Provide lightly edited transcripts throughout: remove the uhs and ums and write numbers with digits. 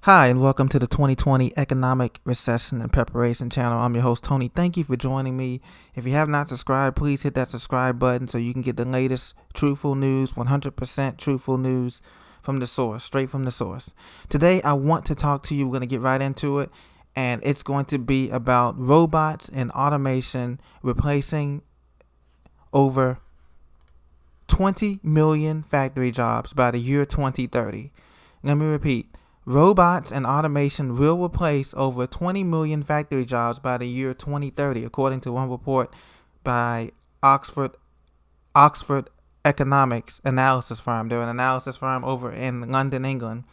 Hi, and welcome to the 2020 Economic Recession and Preparation channel. I'm your host, Tony. Thank you for joining me. If you have not subscribed, please hit that subscribe button so you can get the latest truthful news, 100% truthful news from the source, straight from the source. Today, I want to talk to you. We're going to get right into it, and it's going to be about robots and automation replacing over 20 million factory jobs by the year 2030. Let me repeat. Robots and automation will replace over 20 million factory jobs by the year 2030, according to one report by Oxford Economics analysis firm. They're an analysis firm over in London, England.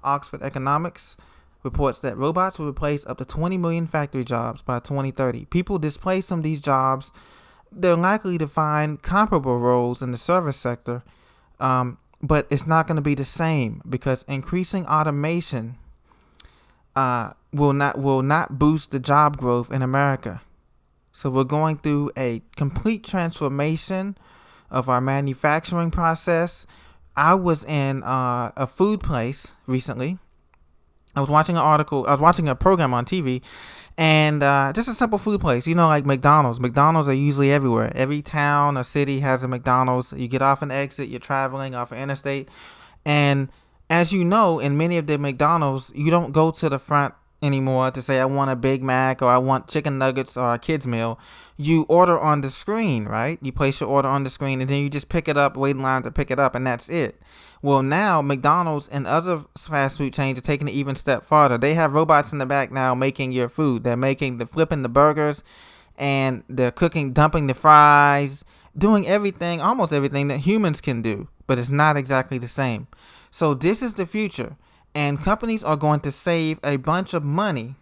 Oxford Economics reports that robots will replace up to 20 million factory jobs by 2030. People displaced from these jobs, they're likely to find comparable roles in the service sector, but it's not going to be the same because increasing automation will not boost the job growth in America. So we're going through a complete transformation of our manufacturing process. I was in a food place recently. I was watching a program on TV, and just a simple food place, like McDonald's. McDonald's are usually everywhere. Every town or city has a McDonald's. You get off an exit, you're traveling off an interstate, and as you know, in many of the McDonald's, you don't go to the front anymore to say I want a Big Mac or I want chicken nuggets or a kids meal. You order on the screen, right? You place your order on the screen, and then you just pick it up, wait in line to pick it up, and that's it. Well, now McDonald's and other fast food chains are taking it even a step farther. They have robots in the back now making your food. They're flipping the burgers, and they're cooking, dumping the fries, doing everything, almost everything that humans can do, but it's not exactly the same. So this is the future, and companies are going to save a bunch of money.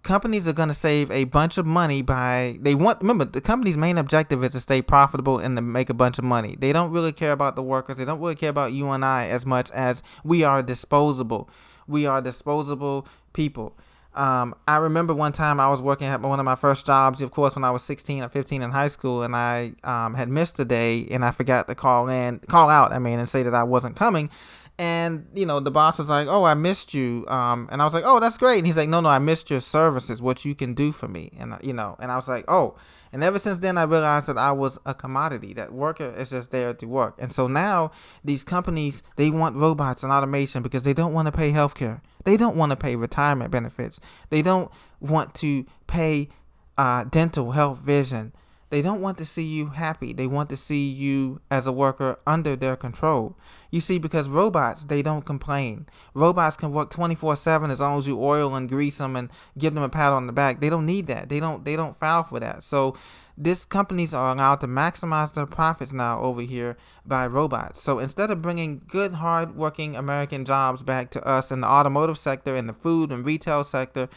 Companies are going to save a bunch of money remember, the company's main objective is to stay profitable and to make a bunch of money. They don't really care about the workers. They don't really care about you and I as much as we are disposable. We are disposable people. I remember one time I was working at one of my first jobs, of course, when I was 16 or 15 in high school, and I had missed a day, and I forgot to call out, and say that I wasn't coming. And, the boss was like, "Oh, I missed you." And I was like, "Oh, that's great." And he's like, No, I missed your services, what you can do for me. And I was like, "Oh." And ever since then, I realized that I was a commodity. That worker is just there to work. And so now these companies, they want robots and automation because they don't want to pay healthcare. They don't want to pay retirement benefits. They don't want to pay dental, health, vision. They don't want to see you happy. They want to see you as a worker under their control. You see, because robots, they don't complain. Robots can work 24/7 as long as you oil and grease them and give them a pat on the back. They don't need that. They don't file for that. So these companies are allowed to maximize their profits now over here by robots. So instead of bringing good, hard-working American jobs back to us in the automotive sector, in the food and retail sector,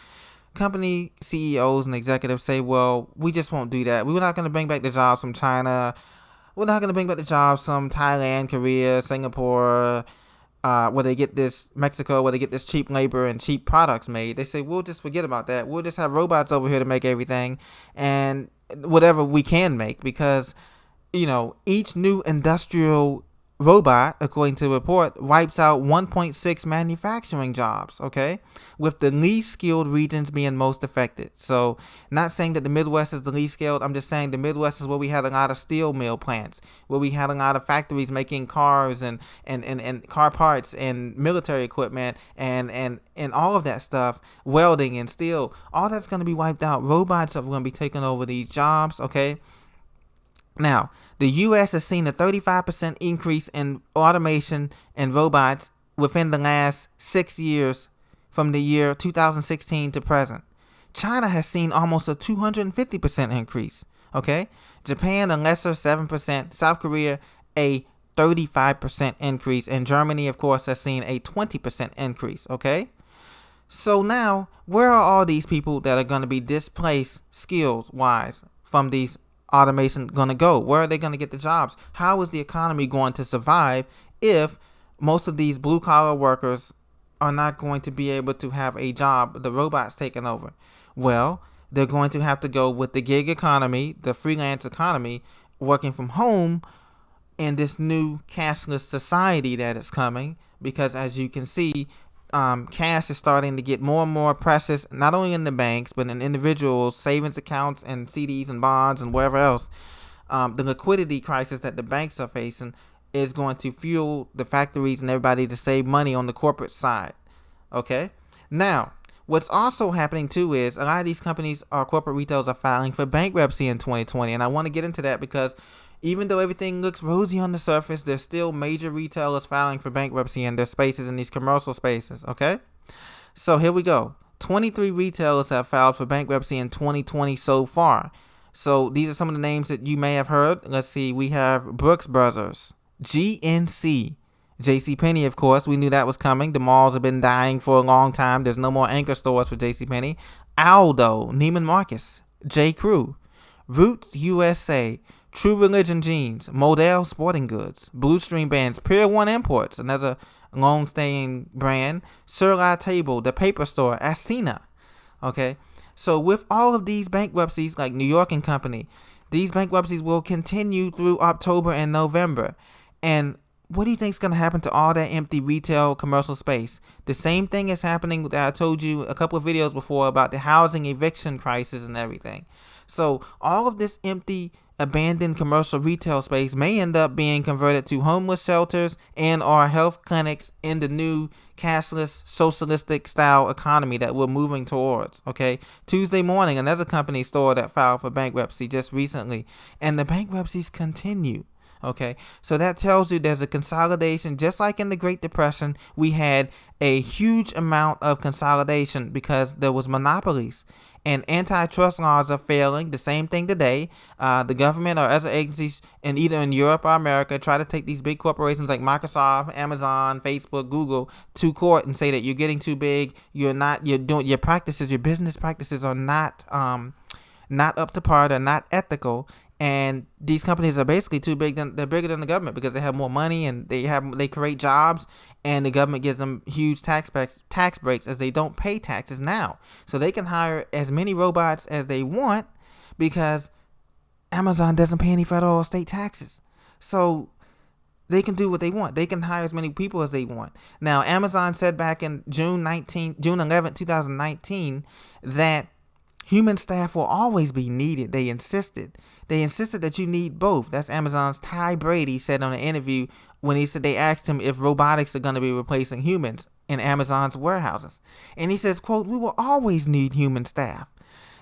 company CEOs and executives say, well, we just won't do that. We're not going to bring back the jobs from China. We're not going to bring back the jobs from Thailand, Korea, Singapore, where they get this, Mexico, where they get this cheap labor and cheap products made. They say, we'll just forget about that. We'll just have robots over here to make everything and whatever we can make, because, each new industrial robot, according to the report, wipes out 1.6 manufacturing jobs, okay, with the least skilled regions being most affected. So not saying that the Midwest is the least skilled. I'm just saying the Midwest is where we had a lot of steel mill plants, where we had a lot of factories making cars and car parts and military equipment and all of that stuff, welding and steel. All that's going to be wiped out. Robots are going to be taking over these jobs, okay? Now, the U.S. has seen a 35% increase in automation and robots within the last 6 years, from the year 2016 to present. China has seen almost a 250% increase. Okay, Japan a lesser 7%, South Korea a 35% increase, and Germany, of course, has seen a 20% increase. Okay, so now where are all these people that are going to be displaced skills wise from these automation going to go? Where are they going to get the jobs? How is the economy going to survive if most of these blue collar workers are not going to be able to have a job, the robots taking over? Well, they're going to have to go with the gig economy, the freelance economy, working from home in this new cashless society that is coming, because as you can see, cash is starting to get more and more precious, not only in the banks, but in individuals' savings accounts and CDs and bonds and wherever else. The liquidity crisis that the banks are facing is going to fuel the factories and everybody to save money on the corporate side. Okay? Now, what's also happening too is a lot of these companies or corporate retailers are filing for bankruptcy in 2020. And I want to get into that because even though everything looks rosy on the surface, there's still major retailers filing for bankruptcy in their spaces, in these commercial spaces. Okay? So here we go. 23 retailers have filed for bankruptcy in 2020 so far. So these are some of the names that you may have heard. Let's see. We have Brooks Brothers, GNC, JCPenney, of course. We knew that was coming. The malls have been dying for a long time. There's no more anchor stores for JCPenney. Aldo, Neiman Marcus, J. Crew, Roots USA, True Religion Jeans, Model Sporting Goods, Blue Stream Bands, Pier 1 Imports, another long-staying brand, Sur La Table, The Paper Store, Ascena. Okay? So with all of these bankruptcies, like New York and Company, these bankruptcies will continue through October and November. And what do you think is going to happen to all that empty retail commercial space? The same thing is happening that I told you a couple of videos before about the housing eviction crisis and everything. So all of this empty, abandoned commercial retail space may end up being converted to homeless shelters and or health clinics in the new cashless socialistic style economy that we're moving towards. Okay, Tuesday morning, another company store that filed for bankruptcy just recently, and the bankruptcies continue. Okay, so that tells you there's a consolidation. Just like in the Great Depression, we had a huge amount of consolidation because there was monopolies. And antitrust laws are failing. The same thing today. The government or other agencies in either in Europe or America try to take these big corporations like Microsoft, Amazon, Facebook, Google to court and say that you're getting too big. You're doing your practices, your business practices are not up to par. They're not ethical. And these companies are basically too big. They're bigger than the government because they have more money and they create jobs, and the government gives them huge tax breaks as they don't pay taxes now. So they can hire as many robots as they want because Amazon doesn't pay any federal or state taxes. So they can do what they want. They can hire as many people as they want. Now, Amazon said back in June 11, 2019 that human staff will always be needed. They insisted that you need both. That's Amazon's Ty Brady said on an interview when he said they asked him if robotics are going to be replacing humans in Amazon's warehouses. And he says, quote, "We will always need human staff."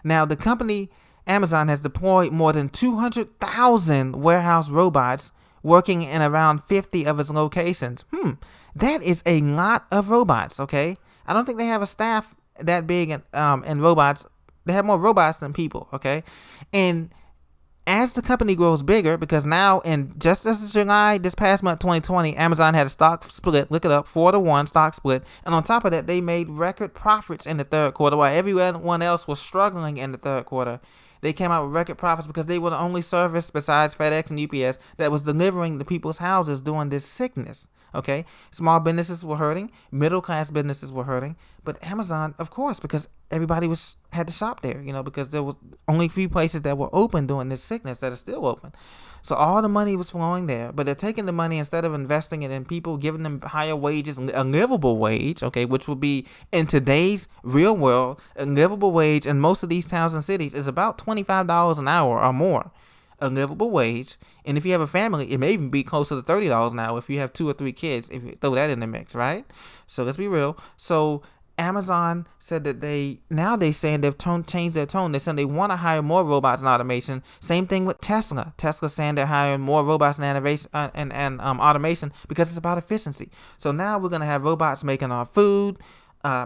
Now, the company Amazon has deployed more than 200,000 warehouse robots working in around 50 of its locations. That is a lot of robots, okay? I don't think they have a staff that big in robots. They have more robots than people, okay? And as the company grows bigger, because now in just as July, this past month, 2020, Amazon had a stock split, look it up, 4-to-1 stock split. And on top of that, they made record profits in the third quarter while everyone else was struggling in the third quarter. They came out with record profits because they were the only service besides FedEx and UPS that was delivering to people's houses during this sickness. Okay, small businesses were hurting, middle class businesses were hurting, but Amazon, of course, because everybody had to shop there, because there was only a few places that were open during this sickness that are still open. So all the money was flowing there, but they're taking the money instead of investing it in people, giving them higher wages, a livable wage, okay, which would be in today's real world, a livable wage in most of these towns and cities is about $25 an hour or more. A livable wage, and if you have a family, it may even be closer to $30 an hour if you have 2 or 3 kids, if you throw that in the mix, right? So let's be real. So Amazon said that they're saying they've changed their tone. They're saying they want to hire more robots and automation. Same thing with Tesla. Tesla saying they're hiring more robots and automation because it's about efficiency. So now we're gonna have robots making our food,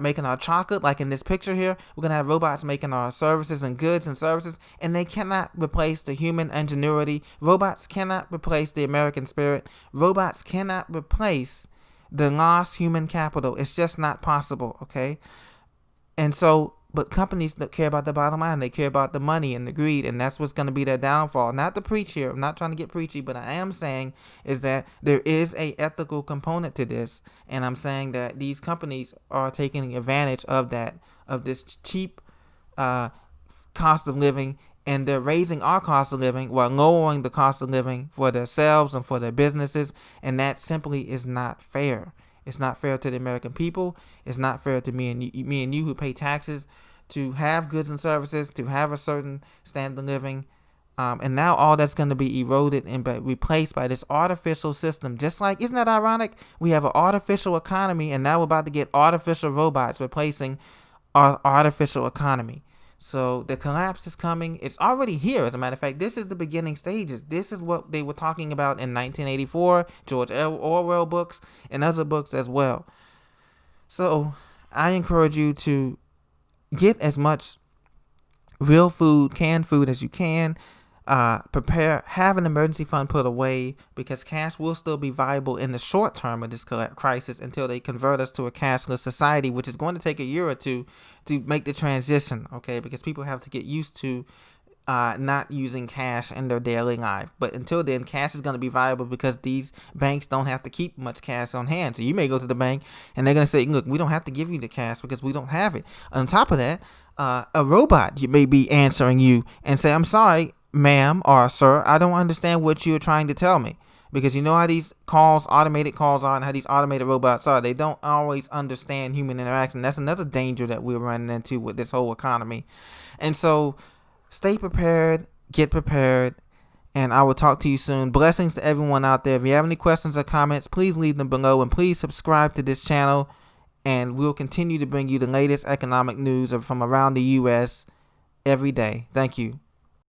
making our chocolate, like in this picture here. We're going to have robots making our services and goods and services, and they cannot replace the human ingenuity. Robots cannot replace the American spirit. Robots cannot replace the lost human capital. It's just not possible, okay? And so, but companies that care about the bottom line, they care about the money and the greed, and that's what's going to be their downfall. Not to preach here. I'm not trying to get preachy, but I am saying is that there is a ethical component to this, and I'm saying that these companies are taking advantage of this cheap cost of living, and they're raising our cost of living while lowering the cost of living for themselves and for their businesses, and that simply is not fair. It's not fair to the American people. It's not fair to me and you who pay taxes to have goods and services, to have a certain standard of living. And now all that's going to be eroded and replaced by this artificial system. Just like, isn't that ironic? We have an artificial economy, and now we're about to get artificial robots replacing our artificial economy. So the collapse is coming. It's already here. As a matter of fact, this is the beginning stages. This is what they were talking about in 1984, George Orwell books, and other books as well. So I encourage you to get as much real food, canned food as you can. Prepare, have an emergency fund put away, because cash will still be viable in the short term of this crisis until they convert us to a cashless society, which is going to take a year or two to make the transition, okay? Because people have to get used to not using cash in their daily life. But until then, cash is going to be viable because these banks don't have to keep much cash on hand. So you may go to the bank and they're going to say, look, we don't have to give you the cash because we don't have it. On top of that, a robot may be answering you and say, I'm sorry, ma'am or sir, I don't understand what you're trying to tell me. Because you know how these automated calls are, and how these automated robots are. They don't always understand human interaction. That's another danger that we're running into with this whole economy. And so stay prepared, get prepared, and I will talk to you soon. Blessings to everyone out there. If you have any questions or comments, please leave them below, and please subscribe to this channel, and we'll continue to bring you the latest economic news from around the U.S. every day. Thank you.